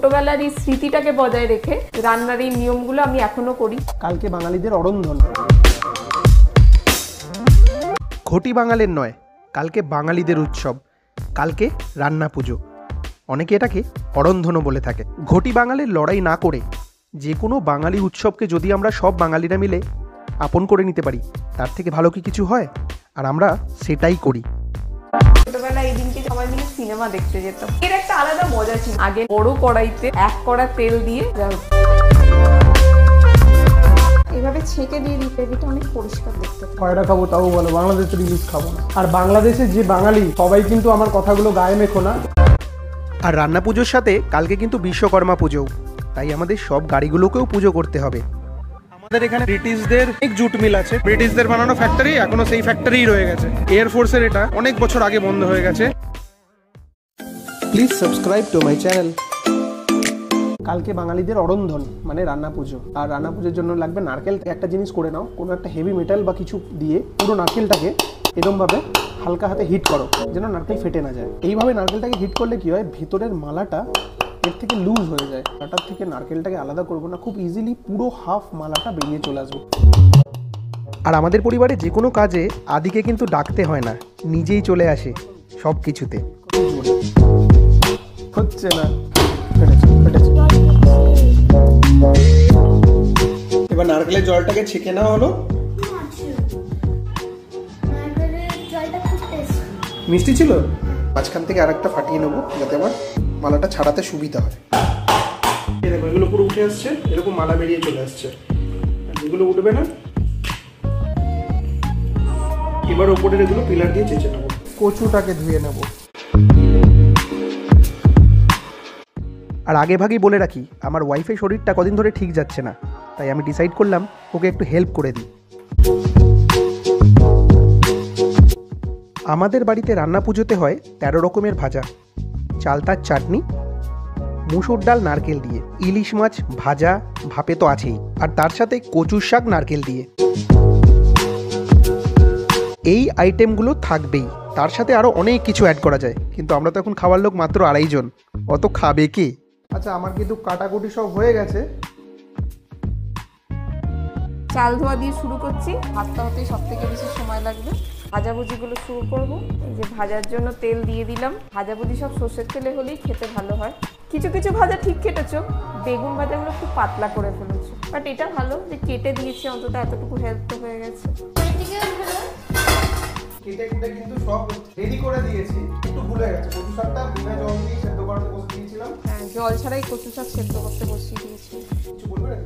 ছোটবেলার এই স্মৃতিটাকে বজায় রেখে রান্নার এই নিয়মগুলো আমি এখনো করি। কালকে বাঙালিদের অরন্ধন। ঘটি বাঙালির নয়, কালকে বাঙালিদের উৎসব, কালকে রান্না পুজো। অনেকে এটাকে অরন্ধনও বলে থাকে। ঘটি বাঙালির লড়াই না করে যে কোনো বাঙালি উৎসবকে যদি আমরা সব বাঙালিরা মিলে আপন করে নিতে পারি, তার থেকে ভালো কি কিছু হয়? আর আমরা সেটাই করি। ছোটবেলায় এই দিনকে সবাই মিলে সিনেমা দেখতে যেতাম। এর একটা আলাদা মজা ছিল। আগে বড় কড়াইতে 1 কড়া তেল দিয়ে এভাবে ছেঁকে দিয়ে দিতে, এটা অনেক পরিষ্কার দেখতে। কয়টা খাবো তাও বলো, বাংলাদেশের ইলিশ খাবো না। আর বাংলাদেশে যে বাঙালি সবাই কিন্তু আমার কথাগুলো গায়ে মেখো না। আর রান্না পুজোর সাথে কালকে কিন্তু বিশ্বকর্মা পুজোও, তাই আমাদের সব গাড়িগুলোকেও পুজো করতে হবে। আমাদের এখানে ব্রিটিশদের এক জুট মিল আছে, ব্রিটিশদের বানানো ফ্যাক্টরি, এখনো সেই ফ্যাক্টরি রয়ে গেছে। এয়ারফোর্সের এটা অনেক বছর আগে বন্ধ হয়ে গেছে। Please subscribe to my channel. কালকে বাঙালিদের অরন্ধন মানে রান্না পুজো। আর রান্না পুজোর জন্য লাগবে নারকেল। একটা জিনিস করে নাও, কোনো একটা হেভি মেটাল বা কিছু দিয়ে পুরো নারকেলটাকে এরকমভাবে হালকা হাতে হিট করো, যেন নারকেল ফেটে না যায়। এইভাবে নারকেলটাকে হিট করলে কি হয়, ভেতরের মালাটা এর থেকে লুজ হয়ে যায়। মালাটার থেকে নারকেলটাকে আলাদা করবো না, খুব ইজিলি পুরো হাফ মালাটা বেরিয়ে চলে আসবে। আর আমাদের পরিবারে যে কোনো কাজে আদিকে কিন্তু ডাকতে হয় না, নিজেই চলে আসে সব কিছুতে। হচ্ছে না, ফেটেছে ফেটেছে। এবার নারকেলের জলটাকে ছেঁকে নেওয়া হলো। মিষ্টি ছিল, মাঝখান থেকে আরেকটা ফাটিয়ে নেবো যাতে আমার মালাটা ছাড়াতে সুবিধা হয়। দেখো এগুলো পুরো উঠে আসছে, এরকম মালা বেরিয়ে চলে আসছে। যেগুলো উঠবে না, এবার ওপরের এগুলো পিলার দিয়ে চেঁচে নেবো। কচুটাকে ধুয়ে নেবো। আর আগে ভাগেই বলে রাখি, আমার ওয়াইফের শরীরটা কদিন ধরে ঠিক যাচ্ছে না, তাই আমি ডিসাইড করলাম ওকে একটু হেল্প করে দিই। আমাদের বাড়িতে রান্না পুজোতে হয় 13 রকমের ভাজা, চালতার চাটনি, মুসুর ডাল নারকেল দিয়ে, ইলিশ মাছ ভাজা ভাপে তো আছেই, আর তার সাথে কচুর শাক নারকেল দিয়ে। এই আইটেমগুলো থাকবেই, তার সাথে আরও অনেক কিছু অ্যাড করা যায়, কিন্তু আমরা তো এখন খাওয়ার লোক মাত্র 2.5 জন, অত খাবে কে? আচ্ছা, আমার কিন্তু কাটাকুটি সব হয়ে গেছে। চাল ধোয়া দিয়ে শুরু করছি। ভাতটা হতেই সব থেকে বেশি সময় লাগবে। ভাজাভুজিগুলো শুরু করব। এই যে ভাজার জন্য তেল দিয়ে দিলাম। ভাজাভুজি সব সর্ষের তেলে হলেই খেতে ভালো হয়। কিছু কিছু ভাজা ঠিক কেটেছো, বেগুন ভাজাগুলো খুব পাতলা করে ফেলেছো, বাট এটা ভালো যে কেটে দিয়েছি, অন্তত এতটুকু হেল্প তো হয়ে গেছে। কেটে কুটে কিন্তু সব রেডি করে দিয়েছি, একটু ভুলে গেছে। কচু শাকটা বিনা জল দিয়ে সেদ্ধ করতে বসে দিয়েছিলাম। হ্যাঁ, জল ছাড়াই কচু শাক সেদ্ধ করতে বসিয়ে দিয়েছি। কিছু বলবে না?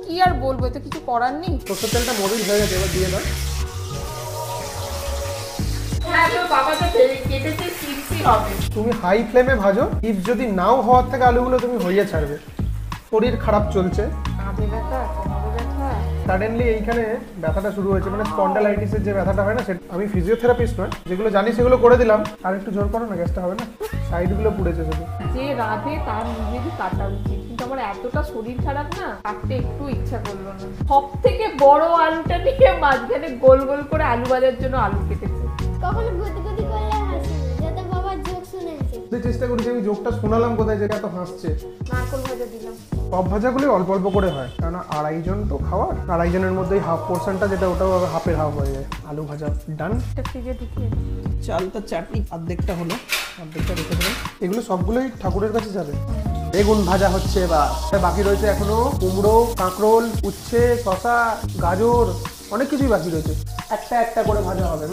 কি আর বলবো, এতে কিছু করার নেই। সরষের তেলটা মরিল হয়ে গেছে, এবার দিয়ে দাও। হ্যাঁ, তো বাবা তো কেটেছে, চিপসই হবে। তুমি হাই ফ্লেমে ভাজো, চিপস যদি নাও হওয়ার থেকে আলুগুলো তুমি হইয়ে ছাড়বে। শরীর খারাপ চলছে, কাঁধে ব্যথা, কোমরে ব্যথা, সাডেনলি এইখানে ব্যথাটা শুরু হয়েছে, মানে স্পন্ডালাইটিসের যে ব্যথাটা হয় না সেটা। আমি ফিজিওথেরাপিস্ট নয়, যেগুলো জানি সেগুলো করে দিলাম। আর একটু জোর করো না, গ্যাসটা হবে না, সাইডগুলো পুড়েছে শুধু। যে রাধে তার নিজেরই কাটা উচিত, কিন্তু আমার এতটা শরীর খারাপ না, কাটতে একটু ইচ্ছা করলো না। সব থেকে বড় আলুটা নিয়ে মাঝখানে গোল গোল করে আলু ভাজার জন্য আলু কেটেছে। কখনো গতি গতি করলে হাসি, যাতে বাবার জোক শুনেছে। চেষ্টা করেছি, আমি জোকটা শোনালাম কোথায় যে এত হাসছে। নারকোল ভাজা দিলাম। সব ভাজাগুলি অল্প অল্প করে হয়, কারণ 2.5 জন তো খাওয়ার। 2.5 জনের মধ্যেই হাফ পোর্শনটা যেটা, ওটাও হাফের হাফ হয়ে যায়। আলু ভাজা ডান। এটা ফ্রিজে ঢুকিয়ে চালটা চাটনি অর্ধেকটা হলো, অর্ধেকটা রেখে দেবেন। এগুলো সবগুলোই ঠাকুরের কাছে যাবে। বেগুন ভাজা হচ্ছে, বা বাকি রয়েছে এখনো কুমড়ো, কাঁকরোল, উচ্ছে, শশা, গাজর, অনেক কিছুই বাকি রয়েছে। একটা একটা করে ভাজা হবে।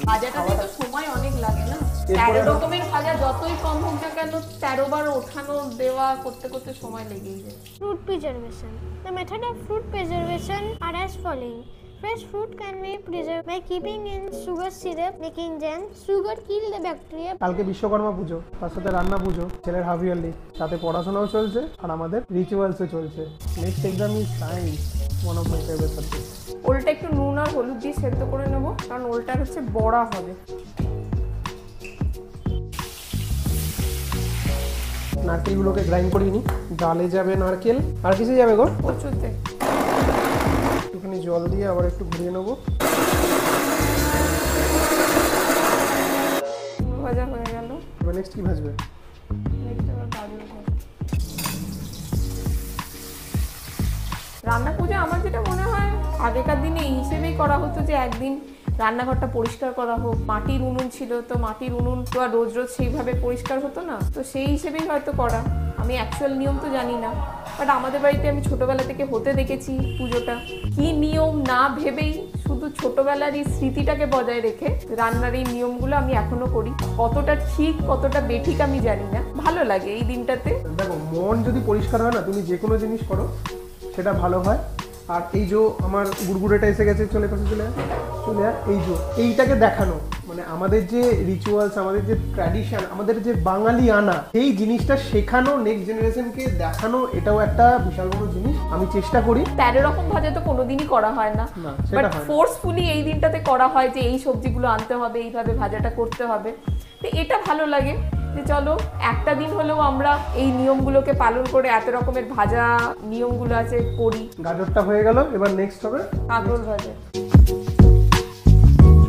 ভাজাটাতে তো সময় অনেক লাগে না। 13 রকমের ভাজা যতই কম হোক না কেন, 13 বার ওঠানো দেওয়া করতে করতে সময় লেগেই যায়। Fruit preservation. The method of fruit preservation are as following. Fresh fruit can be preserved by keeping in sugar syrup, making jam. Sugar kill the bacteria. কালকে বিশ্বকর্মা পুজো, তার সাথে রান্না পুজো, ছেলের হাফ ইয়ারলি, সাথে পড়াশোনাও চলছে আর আমাদের রিচুয়ালসও চলছে। Next exam is science, one of my favourite subject. ওলটা একটু নুন আর হলুদ দিয়ে সেদ্ধ করে নেবো, কারণ ওলটা হচ্ছে বড়া হবে। নারকেলগুলোকে গ্রাইন্ড করে নিই। ডালে যাবে নারকেল, আর কিসে যাবে গো? কচুতে। একটুখানি জল দিয়ে আবার একটু ঘুরিয়ে নেবো। ভাজা হয়ে গেল। এবার নেক্সট কি ভাজবে? নেক্সট আবার গাজর ভাজা। রান্না পুজো আমার যেটা মনে হয় আগেকার দিনে এই হিসেবেই করা হতো যে একদিন রান্নাঘরটা পরিষ্কার করা হোক। মাটির উনুন ছিল, তো মাটির উনুন তো আর রোজ রোজ সেইভাবে পরিষ্কার হতো না, তো সেই হিসেবেই হয়তো করা। আমি অ্যাকচুয়াল নিয়ম তো জানি না, বাট আমাদের বাড়িতে আমি ছোটবেলা থেকে হতে দেখেছি পুজোটা। কি নিয়ম না ভেবেই শুধু ছোটবেলার এই স্মৃতিটাকে বজায় রেখে রান্নার এই নিয়মগুলো আমি এখনো করি। কতটা ঠিক কতটা বেঠিক আমি জানি না, ভালো লাগে এই দিনটাতে। দেখো, মন যদি পরিষ্কার হয় না, তুমি যে কোনো জিনিস করো সেটা ভালো হয়। আর এই যে আমার গুড়গুড়েটা এসে গেছে, চলে চলে এই যে এইটাকে দেখানো, মানে আমাদের যে রিচুয়ালস, আমাদের যে ট্র্যাডিশন, আমাদের যে বাঙালি আনা, এই জিনিসটা শেখানো, নেক্সট জেনারেশনকে দেখানো, এটাও একটা বিশাল বড় জিনিস। আমি চেষ্টা করি। 13 রকম ভাজা তো কোনোদিনই করা হয় না, বাট ফোর্সফুলি এই দিনটাতে করা হয় যে এই সবজিগুলো আনতে হবে, এইভাবে ভাজাটা করতে হবে। তো এটা ভালো লাগে যে চলো একটা দিন হলেও আমরা এই নিয়মগুলোকে পালন করে এত রকমের ভাজা নিয়মগুলো আছে করি। গাজরটা হয়ে গেল, এবার নেক্সট হবে কাঁকরোল ভাজা।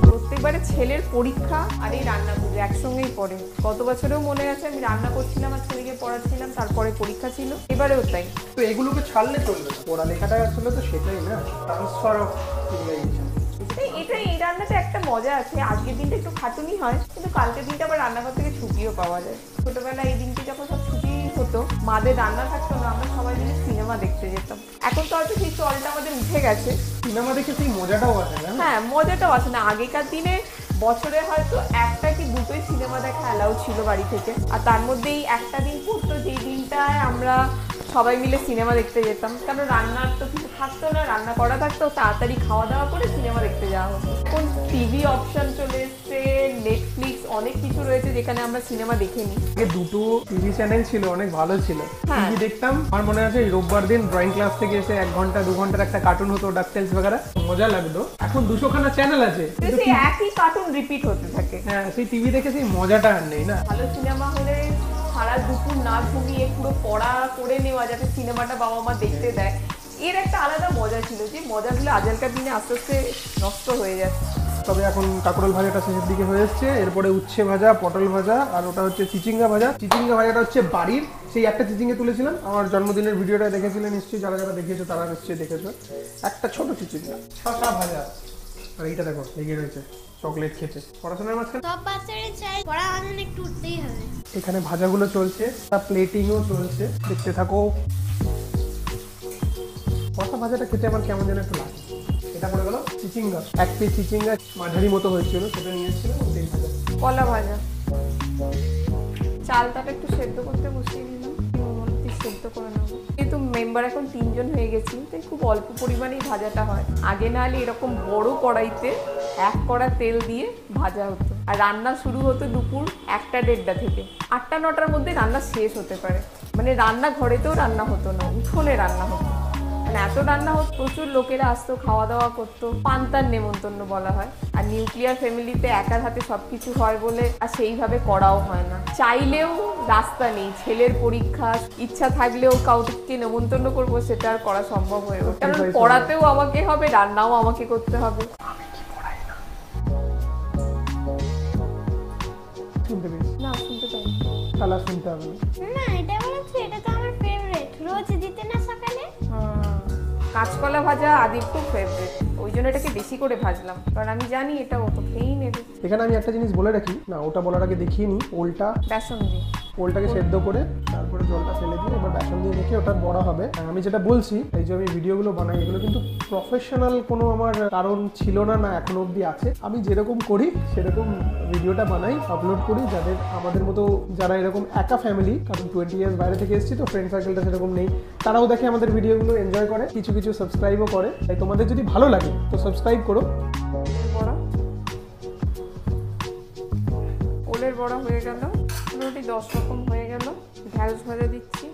প্রত্যেকবারে ছেলের পরীক্ষা আর এই রান্না পুজো একসঙ্গেই পড়ে। গত বছরেও মনে আছে আমি রান্না করছিলাম আর ছেলেকে পড়াচ্ছিলাম, তারপরে পরীক্ষা ছিল, এবারেও তাই। তো এগুলোকে ছাড়লে চলবে না, পড়ালেখাটা আসলে তো সেটাই না, ট্রান্সফার অফ সিভিলাইজেশন। এই রান্নাতে একটা মজা আছে, আজকের দিনটা একটু খাটুনি হয়, কিন্তু কালকের দিনটা আবার রান্নাঘর থেকে ছুটিও পাওয়া যায়। ছোটবেলায় এই দিনটি যখন সব ছুটি হতো, মাদের রান্না থাকতো না, আমরা সবাই মিলে সিনেমা দেখতে যেতাম। এখন তো হয়তো সেই চলটা আমাদের উঠে গেছে। সিনেমা দেখে সেই মজাটাও আছে না? হ্যাঁ, মজাটাও আছে না। আগেকার দিনে বছরে হয়তো একটা কি দুটোই সিনেমা দেখা অ্যালাউ ছিল বাড়ি থেকে, আর তার মধ্যেই একটা দিন পড়তো যেই দিনটায় আমরা সবাই মিলে সিনেমা দেখতে যেতাম। কারণ রান্নার তো কিছু থাকতো না, রান্না করা থাকতো, তাড়াতাড়ি খাওয়া দাওয়া করে সিনেমা দেখতে যাওয়া হতো। এখন টিভি অপশন চলে এসছে, নেটফ্লিক্স, অনেক কিছু রয়েছে যেখানে আমরা সিনেমা দেখে নিই। আগে দুটো টিভি চ্যানেল ছিল, অনেক ভালো ছিল। টিভি দেখতাম, আমার মনে আছে রোববার দিন ড্রয়িং ক্লাস থেকে এসে 1 ঘন্টা 2 ঘন্টার একটা কার্টুন হতো, ডাকটেলস বগেরা, মজা লাগতো। এখন 200 খানা চ্যানেল আছে, সেই একই কার্টুন রিপিট হতে থাকে। হ্যাঁ, সেই টিভি দেখে সেই মজাটা আর নেই না। ভালো সিনেমা হলে সারা দুপুর না ঘুমিয়ে পুরো পড়া করে নেওয়া, যাতে সিনেমাটা বাবা মা দেখতে দেয়, এর একটা আলাদা মজা ছিল, যে মজাগুলো আজকালকার দিনে আস্তে আস্তে নষ্ট হয়ে যাচ্ছে। তবে এখন কাঁকরোল ভাজাটা শেষের দিকে হয়ে এসছে, এরপরে উচ্ছে ভাজা, পটল ভাজা, আর ওটা হচ্ছে চিচিঙ্গা ভাজা। চিচিঙ্গা ভাজাটা হচ্ছে বাড়ির, সেই একটা চিচিঙ্গে তুলেছিলাম, আমার জন্মদিনের ভিডিওটা দেখেছিলেন নিশ্চয়ই, যারা যারা দেখেছো তারা নিশ্চয়ই দেখেছো। একটা ছোট চিচিঙ্গা, শসা ভাজা, আর এইটা দেখো লেগে রয়েছে চকলেট খেতে। পড়াশোনার মাঝখানে সব বাচ্চাদের চাই পড়া আনন্দ একটু উঠতেই হবে। এখানে ভাজাগুলো চলছে, তার প্লেটিংও চলছে, দেখতে থাকো। কষা ভাজাটা খেতে আমার কেমন যেন একটু লাগে। এটা পড়ে গেল চিচিঙ্গা, 1 পিস চিচিঙ্গা মাঝারি মতো হয়েছিল, সেটা নিয়ে এসেছিলাম। কলা ভাজা, চালটাকে একটু সেদ্ধ করতে বসিয়ে দিলাম, সেদ্ধ করে নেবো। যেহেতু মেম্বার এখন 3 জন হয়ে গেছি, তাই খুব অল্প পরিমাণেই ভাজাটা হয়। আগে না হলে এরকম বড় কড়াইতে 1 কড়া তেল দিয়ে ভাজা হতো, আর রান্না শুরু হতো দুপুর 1টা-1:30 থেকে। 8টা-9টার মধ্যে রান্না শেষ হতে পারে, মানে রান্না ঘরেতেও রান্না হতো না, উঠোনে রান্না হতো। মানে এত রান্না হতো, প্রচুর লোকেরা আসতো, খাওয়া দাওয়া করতো, পান্তার নেমন্তন্ন বলা হয়। আর নিউক্লিয়ার ফ্যামিলিতে একার হাতে সবকিছু হয় বলে আর সেইভাবে করাও হয় না। চাইলেও রাস্তা নেই, ছেলের পরীক্ষা, ইচ্ছা থাকলেও কাউকে নেমন্তন্ন করবো সেটা আর করা সম্ভব হয়ে ওঠে, কারণ পড়াতেও আমাকে হবে, রান্নাও আমাকে করতে হবে। শুনতে পেয়েছি না, শুনতে পাই তালা শুনতে হবে না, এটা বলছি, এটা তো আমার ফেভারিট, রোজ দিতে না সকালে। কাঁচকলা ভাজা আদির খুব ফেভারিট, ওই জন্য এটাকে বেশি করে ভাজলাম, কারণ আমি জানি এটা ও তো খেয়েই নেবে। এখানে আমি একটা জিনিস বলে রাখি, না ওটা বলার আগে দেখিয়ে নিই। ওলটা বেসন দিয়ে, ওলটাকে সেদ্ধ করে তারপরে জলটা ফেলে দিয়ে এবার বেসন দিয়ে মেখে ওটা বড়া হবে। আমি যেটা বলছি, এই যে আমি ভিডিওগুলো বানাই, এগুলো কিন্তু প্রফেশনাল কোনো আমার কারণ ছিল না, না এখনো অবধি আছে। আমি যেরকম করি সেরকম ভিডিওটা বানাই, আপলোড করি, যাদের আমাদের মতো যারা এরকম একা ফ্যামিলি, কারণ 20 ইয়ার্স বাইরে থেকে এসেছি, তো ফ্রেন্ড সার্কেলটা সেরকম নেই, তারাও দেখে আমাদের ভিডিওগুলো, এনজয় করে, কিছু কিছু সাবস্ক্রাইবও করে। তাই তোমাদের যদি ভালো লাগে তো সাবস্ক্রাইব করো। বড়া, ওলের বড়া হয়ে গেল, মোটামুটি 10 রকম হয়ে গেল। ঢ্যাঁড়স ভাজা দিচ্ছি।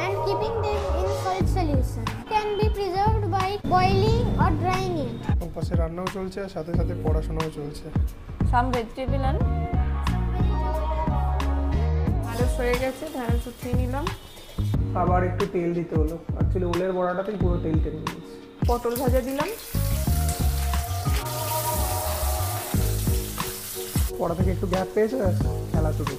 And keeping them in solid solution can be preserved by boiling or drying it. পাশে রান্নাও চলছে আর সাথে সাথে পড়াশোনাও চলছে। সাম ভেজিটেবল আন, ঢ্যাঁড়স হয়ে গেছে, ঢ্যাঁড়স উঠিয়ে নিলাম। আবার একটু তেল দিতে হলো, অ্যাকচুয়ালি ওলের বড়াটাতেই পুরো তেল টেনে নিয়েছি। পটল ভাজা দিলাম। পড়া থেকে একটু গ্যাপ পেয়েছে, খেলা শুরু।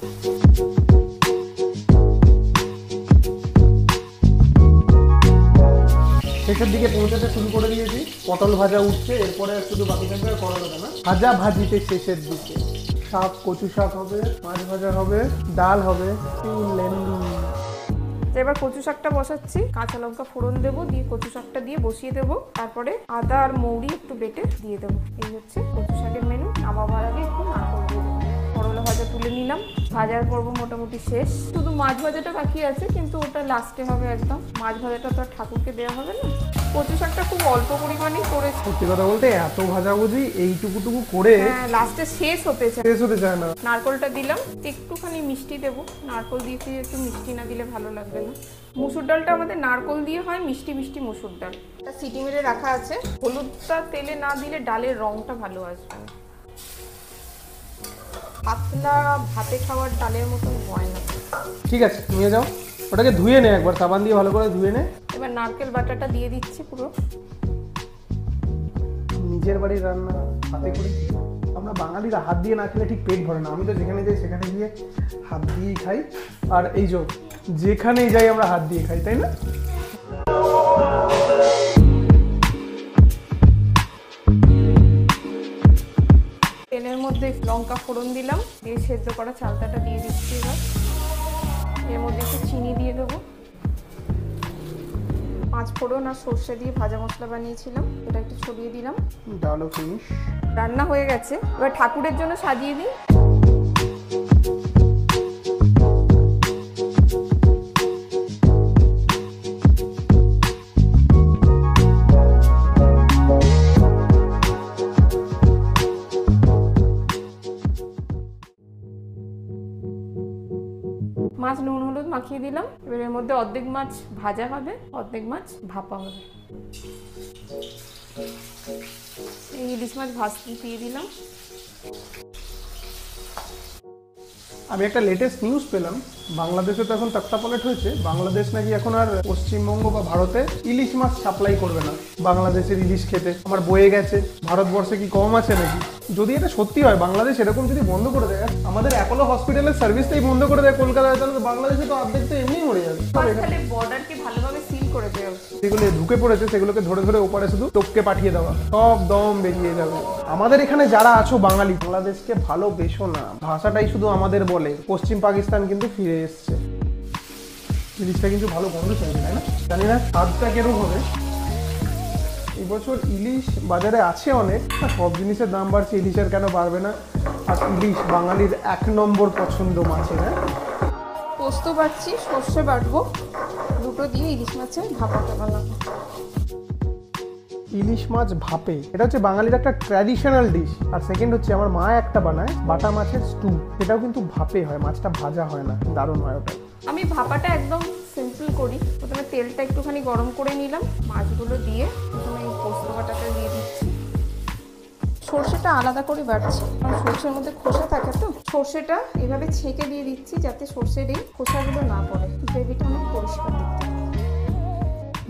শেষের দিকে পৌঁছাতে শুরু করে দিয়েছি। পটল ভাজা উঠছে, এরপরে শুধু বাকি থাকবে করলা ভাজা। ভাজা ভাজিতে শেষের দিকে শাক, কচু শাক হবে, মাছ ভাজা হবে, ডাল হবে। এবার কচু শাকটা বসাচ্ছি, কাঁচা লঙ্কা ফোড়ন দেবো, দিয়ে কচু শাকটা দিয়ে বসিয়ে দেবো। তারপরে আদা আর মৌরি একটু বেটে দিয়ে দেবো। এই হচ্ছে কচু শাকের মেনু। নামাবার আগে একটু নারকেল দিয়ে দেবো। করলা ভাজা তুলে নিলাম, ভাজার পর্ব মোটামুটি শেষ। শুধু মাছ ভাজাটা বাকি আছে, কিন্তু ওটা লাস্টে হবে একদম। মাছ ভাজাটা তো আর ঠাকুরকে দেওয়া হবে না। কচু শাকটা খুব অল্প পরিমাণেই করেছি। সত্যি কথা বলতে এত ভাজাভুজি এইটুকুটুকু করে হ্যাঁ, লাস্টে শেষ হতে চায়। শেষ হতে চায় না। নারকেলটা দিলাম, একটুখানি মিষ্টি দেবো। নারকেল দিয়েছি, একটু মিষ্টি না দিলে ভালো লাগবে না। মুসুর ডালটা আমাদের নারকেল দিয়ে হয়, মিষ্টি মিষ্টি মুসুর ডাল। এটা সিটি মেরে রাখা আছে। হলুদটা তেলে না দিলে ডালের রংটা ভালো আসবে না। পাতলা ভাতে খাওয়ার ডালের মতন হয় না। ঠিক আছে, নিয়ে যাও। ওটাকে ধুয়ে নে, একবার সাবান দিয়ে ভালো করে ধুয়ে নে। এবার নারকেল বাটাটা দিয়ে দিচ্ছি পুরো। নিজের বাড়ির রান্না হাতে করে, আমরা বাঙালিরা হাত দিয়ে না খেলে ঠিক পেট ভরে না। আমি তো যেখানে যাই সেখানে গিয়ে হাত দিয়েই খাই। আর এই যেখানেই যাই আমরা হাত দিয়ে খাই, তাই না? তেলের মধ্যে লঙ্কা ফোড়ন দিলাম, দিয়ে সেদ্ধ করা চালতাটা দিয়ে দিচ্ছি। এবার এর মধ্যে একটু চিনি দিয়ে দেবো। 5 ফোড়ন আর সর্ষে দিয়ে ভাজা মশলা বানিয়েছিলাম, এটা একটু ছড়িয়ে দিলাম। ডালও ফিনিশ। রান্না হয়ে গেছে। এবার ঠাকুরের জন্য সাজিয়ে দিই। মাছ নুন হলুদ মাখিয়ে দিলাম। এবার এর মধ্যে অর্ধেক মাছ ভাজা হবে, অর্ধেক মাছ ভাপা হবে। এই ইলিশ মাছ ভাজতে দিয়ে দিলাম। আমি একটা লেটেস্ট নিউজ পেলাম, বাংলাদেশে তো এখন তক্তাপলট হয়েছে। বাংলাদেশ নাকি এখন আর পশ্চিমবঙ্গ বা ভারতে ইলিশ মাছ সাপ্লাই করবে না। বাংলাদেশের ইলিশ খেতে আমার বয়ে গেছে। ভারতবর্ষে কি কম আছে নাকি? যদি এটা সত্যি হয়, বাংলাদেশ এরকম যদি বন্ধ করে দেয়, আমাদের অ্যাপোলো হসপিটালের সার্ভিসটাই বন্ধ করে দেয় কলকাতায়, তাহলে বাংলাদেশে তো অর্ধেক তো এমনি মরে যাবে। তাহলে বর্ডারকে ভালোভাবে সিল করে দেওয়া উচিত। যেগুলো ঢুকে পড়েছে সেগুলোকে ধরে ধরে ওপারে শুধু টোপকে পাঠিয়ে দেওয়া, সব দম বেরিয়ে যাবে। আমাদের এখানে যারা আছো বাঙালি, বাংলাদেশকে ভালোবেসো না। ভাষাটাই শুধু আমাদের বলে। পশ্চিম পাকিস্তান কিন্তু ফিরে এসছে। ইলিশটা কিন্তু ভালো গন্ধ চাইছে, তাই না? জানি না স্বাদটা কেরম হবে। এবছর ইলিশ বাজারে আছে অনেক, সব জিনিসের দাম বাড়ছে, ইলিশের কেন বাড়বে না? আর ইলিশ বাঙালির 1 নম্বর পছন্দ মাছের। হ্যাঁ, পোস্ত বাটছি, সর্ষে বাটবো, দুটো দিয়ে ইলিশ মাছের ভাপাটা বানাবো। ইলিশ মাছ ভাপে, এটা হচ্ছে বাঙালির একটা ট্র্যাডিশনাল ডিশ। আর সেকেন্ড হচ্ছে আমার মা একটা বানায় বাটা মাছের স্টু, সেটাও কিন্তু ভাপে হয়, মাছটা ভাজা হয় না। দারুণ হয় ওটা। আমি ভাপাটা একদম সিম্পল করি। প্রথমে তেলটা একটুখানি গরম করে নিলাম, মাছগুলো দিয়ে প্রথমে এই পোস্ত বাটাটা দিয়ে দিচ্ছি। সর্ষেটা আলাদা করে বাটছি, কারণ সর্ষের মধ্যে খোসা থাকে তো। সর্ষেটা এভাবে ছেঁকে দিয়ে দিচ্ছি, যাতে সর্ষের এই খোসাগুলো না পড়ে। গ্রেভিটা অনেক পরিষ্কার দেখতে।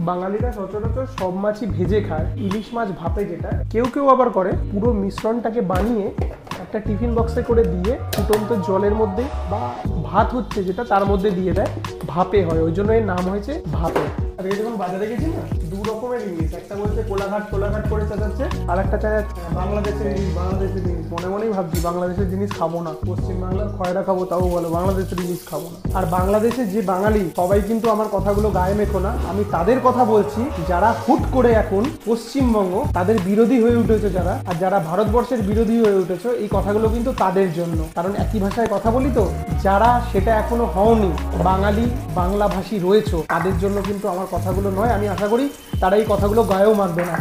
বাঙালিরা সচরাচর সব মাছই ভেজে খায়, ইলিশ মাছ ভাপে যেটা। কেউ কেউ আবার করে পুরো মিশ্রণটাকে বানিয়ে একটা টিফিন বক্সে করে দিয়ে ফুটন্ত জলের মধ্যে বা ভাত হচ্ছে যেটা তার মধ্যে দিয়ে দেয়, ভাপে হয়। ওই জন্য এর নাম হয়েছে ভাপে। আর এই যখন বাজারে গেছি না, 2 রকমের ইলিশ। একটা বলছে কোলাঘাট করে চাচাচ্ছে, আর একটা চাচাচ্ছে বাংলাদেশের ইলিশ। বাংলাদেশের ইলিশ মনে মনেই ভাবছি বাংলাদেশের জিনিস খাবো না, পশ্চিমবাংলার খয়রা খাবো, তাও বলো বাংলাদেশের ইলিশ খাবো না। আর বাংলাদেশে যে বাঙালি সবাই কিন্তু আমার কথাগুলো গায়ে মেখো না, আমি তাদের কথা বলছি যারা হুট করে এখন পশ্চিমবঙ্গ তাদের বিরোধী হয়ে উঠেছে যারা, আর যারা ভারতবর্ষের বিরোধী হয়ে উঠেছে, এই কথাগুলো কিন্তু তাদের জন্য। কারণ একই ভাষায় কথা বলি তো, যারা সেটা এখনো হওনি, বাঙালি বাংলাভাষী রয়েছে, তাদের জন্য কিন্তু আমার কথাগুলো নয়। আমি আশা করি তারা এই কথাগুলো গায়েও মাখবে না।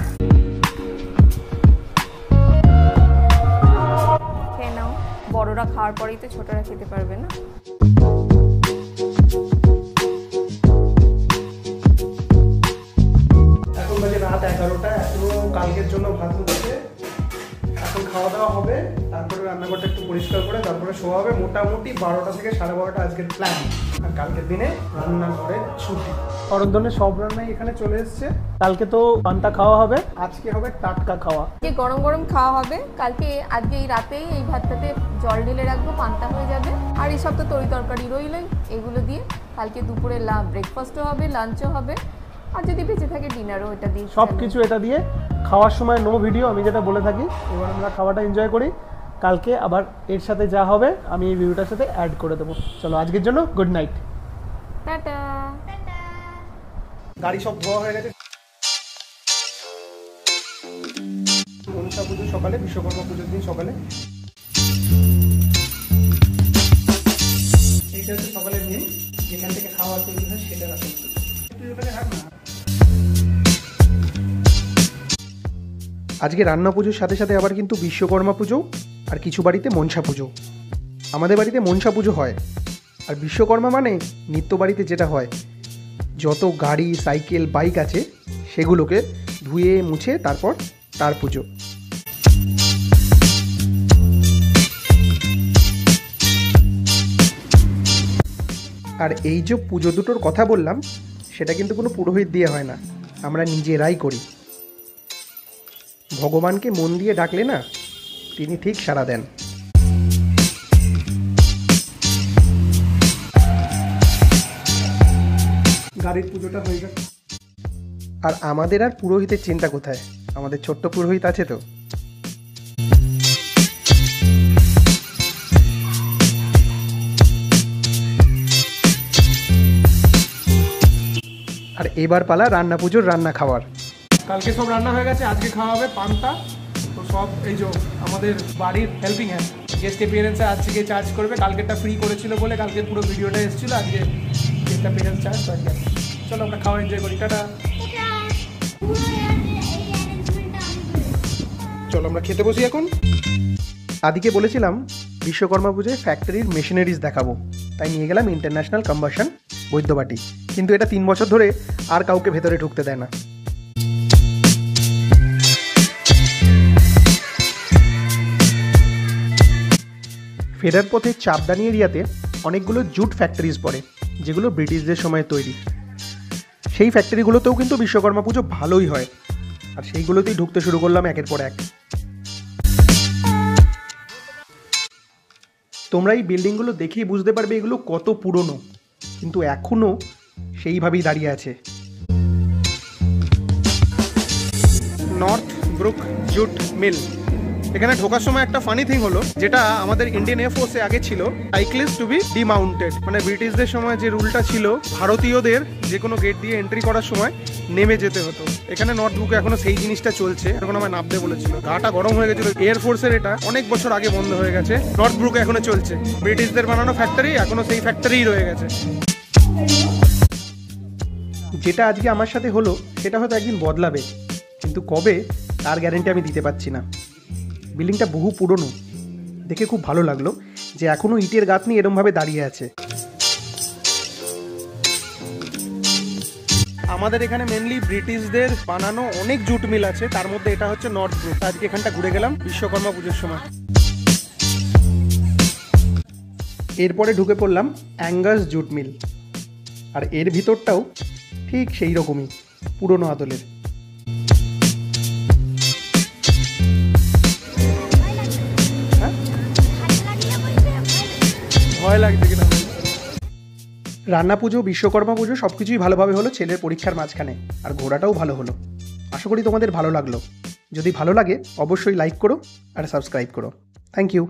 খেয়ে নাও, বড়রা খাওয়ার পরেই তো ছোটরা খেতে পারবে না। এখন বাজে রাত 11টা, এখনো কালকের জন্য ভাত হচ্ছে। এখন খাওয়া দাওয়া হবে, তারপরে রান্নাঘরটা একটু পরিষ্কার করে তারপরে শোয়া হবে। মোটামুটি 12টা থেকে 12:30 আজকের প্ল্যান। আর কালকের দিনে রান্নাঘরে ছুটি। অরন্ধনের সব রান্নাই এখানে চলে এসছে। কালকে তো পান্তা খাওয়া হবে, আজকে হবে টাটকা খাওয়া। গরম গরম খাওয়া হবে। আজকে এই রাতেই এই ভাতটাতে জল ঢেলে রাখবো, পান্তা হয়ে যাবে। আর এই সব তো তরি তরকারি রইলই, এগুলো দিয়ে কালকে দুপুরে ব্রেকফাস্টও হবে, লাঞ্চও হবে। আর যদি বেঁচে থাকে ডিনারও এটা দিয়ে সব কিছু এটা দিয়ে খাওয়ার সময় নো ভিডিও, আমি যেটা বলে থাকি। এবার আমরা খাওয়াটা এনজয় করি, কালকে আবার এর সাথে যা হবে আমি এই ভিডিওটার সাথে অ্যাড করে দেবো। চলো আজকের জন্য গুড নাইট। টাটা। গাড়ি সব ধোয়া হয়ে গেছে। মনসা পুজো সকালে, বিশ্বকর্মা পুজোর দিন সকালে। এইটা হচ্ছে সকালের দিন, যেখান থেকে খাওয়া তৈরি হয় সেটা রাখা। আজকে রান্না পুজোর সাথে সাথে আবার কিন্তু বিশ্বকর্মা পুজো আর কিছু বাড়িতে মনসা পুজো। আমাদের বাড়িতে মনসা পুজো হয়, আর বিশ্বকর্মা মানে নিত্য বাড়িতে যেটা হয়, যত গাড়ি সাইকেল বাইক আছে সেগুলোকে ধুয়ে মুছে তারপর তার পুজো। আর এই যে পুজো দুটোর কথা বললাম, সেটা কিন্তু কোনো পুরোহিত দিয়ে হয় না, আমরা নিজেরাই করি। ভগবানকে মন দিয়ে ডাকলে না, তিনি ঠিক সাড়া দেন। গাড়ির পুজোটা হয়ে গেছে। আর আমাদের আর পুরোহিতের চিন্তা কোথায়, আমাদের ছোট্ট পুরোহিত আছে তো। আর এবার পালা রান্না পুজোর রান্না খাওয়ার। কালকে সব রান্না হয়ে গেছে, আজকে খাওয়া হবে পান্তা। তো সব এই যে আমাদের বাড়ির হেল্পিং হ্যান্ড, গেস্ট অ্যাপিয়ারেন্সে আজকে চার্জ করবে। কালকেরটা ফ্রি করেছিল বলে কালকে পুরো ভিডিওটা এসেছিল, আজকে গেস্ট অ্যাপিয়ারেন্স চার্জ বাকি আছে। চলো আমরা খাওয়া এনজয় করি। টাটা। চলো আমরা খেতে বসি এখন। আদিকে বলেছিলাম বিশ্বকর্মা পুজোয় ফ্যাক্টরির মেশিনারিজ দেখাবো, তাই নিয়ে গেলাম ইন্টারন্যাশনাল কম্বাসন বৈদ্যবাটি। কিন্তু এটা 3 বছর ধরে আর কাউকে ভেতরে ঢুকতে দেয় না। ফেরার পথে চাপদানি এরিয়াতে অনেকগুলো জুট ফ্যাক্টরিজ পড়ে, যেগুলো ব্রিটিশদের সময় তৈরি। সেই ফ্যাক্টরিগুলোতেও কিন্তু বিশ্বকর্মা পুজো ভালোই হয়, আর সেইগুলোতেই ঢুকতে শুরু করলাম একের পর এক। তোমরা এই বিল্ডিংগুলো দেখেই বুঝতে পারবে এগুলো কত পুরনো, কিন্তু এখনও সেইভাবেই দাঁড়িয়ে আছে। North Brook Jute Mill. এখানে ঢোকার সময় একটা ফানি থিং হলো, যেটা আমাদের ইন্ডিয়ান এয়ারফোর্সে আগে ছিল, সাইক্লিস্ট টু বি ডিমাউন্টেড। মানে ব্রিটিশদের সময় যে রুলটা ছিল, ভারতীয়দের যে কোনো গেট দিয়ে এন্ট্রি করার সময় নেমে যেতে হতো। এখানে নর্থ ব্রুকে এখনো সেই জিনিসটা চলছে। এখন আমায় নামতে বলেছিল, গাটা গরম হয়ে গেছিল। এয়ারফোর্সের এটা অনেক বছর আগে বন্ধ হয়ে গেছে, নর্থ ব্রুকে এখনো চলছে। ব্রিটিশদের বানানো ফ্যাক্টরি, এখনো সেই ফ্যাক্টরিই রয়ে গেছে। যেটা আজকে আমার সাথে হলো সেটা হয়তো একদিন বদলাবে, কিন্তু কবে তার গ্যারেন্টি আমি দিতে পারছি না। বিল্ডিংটা বহু পুরনো, দেখে খুব ভালো লাগলো যে এখনও ইটের গাঁথনি এরমভাবে দাঁড়িয়ে আছে। আমাদের এখানে মেনলি ব্রিটিশদের বানানো অনেক জুট মিল আছে, তার মধ্যে এটা হচ্ছে নর্থ ব্রুক। আজকে এখানটা ঘুরে গেলাম বিশ্বকর্মা পুজোর সময়। এরপরে ঢুকে পড়লাম অ্যাঙ্গাস জুট মিল, আর এর ভিতরটাও ঠিক সেই রকমই পুরনো আদলের। ভয় লাগছে কিনা। রান্না পুজো বিশ্বকর্মা পুজো সব কিছুই ভালোভাবে হলো ছেলের পরীক্ষার মাঝখানে, আর ঘোরাটাও ভালো হলো। আশা করি তোমাদের ভালো লাগলো। যদি ভালো লাগে অবশ্যই লাইক করো আর সাবস্ক্রাইব করো। Thank you.